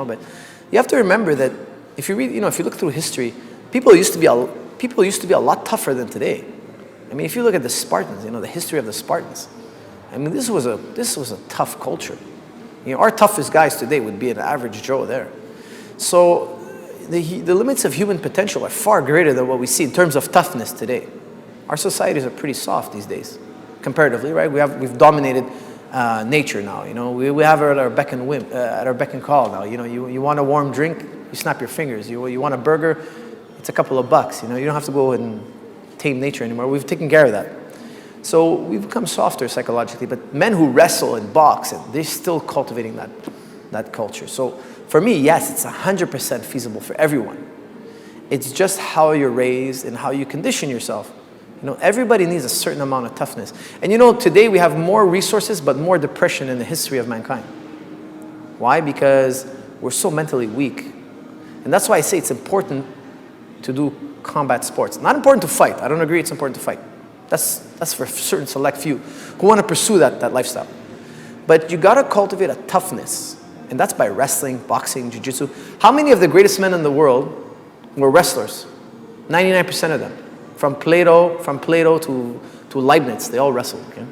but you have to remember that if you read, if you look through history, people used to be a lot tougher than today. I mean, if you look at the Spartans, the history of the Spartans, I mean, this was a tough culture. Our toughest guys today would be an average Joe there. So the limits of human potential are far greater than what we see in terms of toughness today. Our societies are pretty soft these days, comparatively, right? We've dominated nature now. We have it at our beck and call now. You want a warm drink, you snap your fingers. You want a burger, it's a couple of bucks. You don't have to go and tame nature anymore. We've taken care of that. So we've become softer psychologically, but men who wrestle and box, they're still cultivating that culture. So for me, yes, it's 100% feasible for everyone. It's just how you're raised and how you condition yourself. Everybody needs a certain amount of toughness. And today we have more resources, but more depression in the history of mankind. Why? Because we're so mentally weak. And that's why I say it's important to do combat sports. Not important to fight. I don't agree it's important to fight. That's for a certain select few who want to pursue that lifestyle. But you got to cultivate a toughness. And that's by wrestling, boxing, jiu-jitsu. How many of the greatest men in the world were wrestlers? 99% of them. From Plato to Leibniz, they all wrestled. Okay?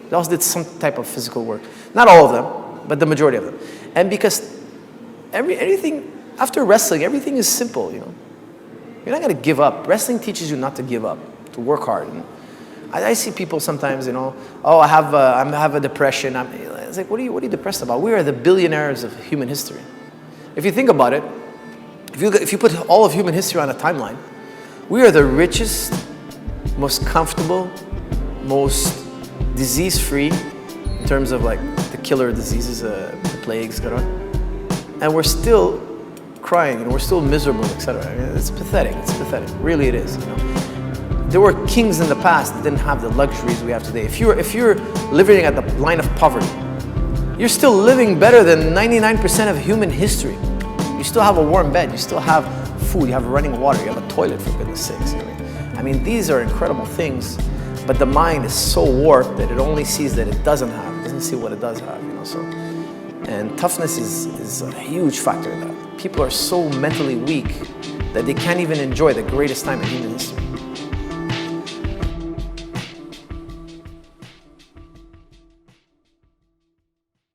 They all did some type of physical work. Not all of them, but the majority of them. And because everything, after wrestling, everything is simple, You're not going to give up. Wrestling teaches you not to give up, to work hard. And I see people sometimes, I have a depression. It's like, what are you depressed about? We are the billionaires of human history. If you think about it, if you put all of human history on a timeline, we are the richest, most comfortable, most disease-free in terms of like the killer diseases, the plagues, and we're still crying and we're still miserable, etc. I mean, it's pathetic. It's pathetic. Really, it is. There were kings in the past that didn't have the luxuries we have today. If you're living at the line of poverty, you're still living better than 99% of human history. You still have a warm bed. You still have food. You have running water. You have a toilet, for goodness sakes. I mean, these are incredible things, but the mind is so warped that it only sees that it doesn't have. It doesn't see what it does have. And toughness is a huge factor in that. People are so mentally weak that they can't even enjoy the greatest time in human history.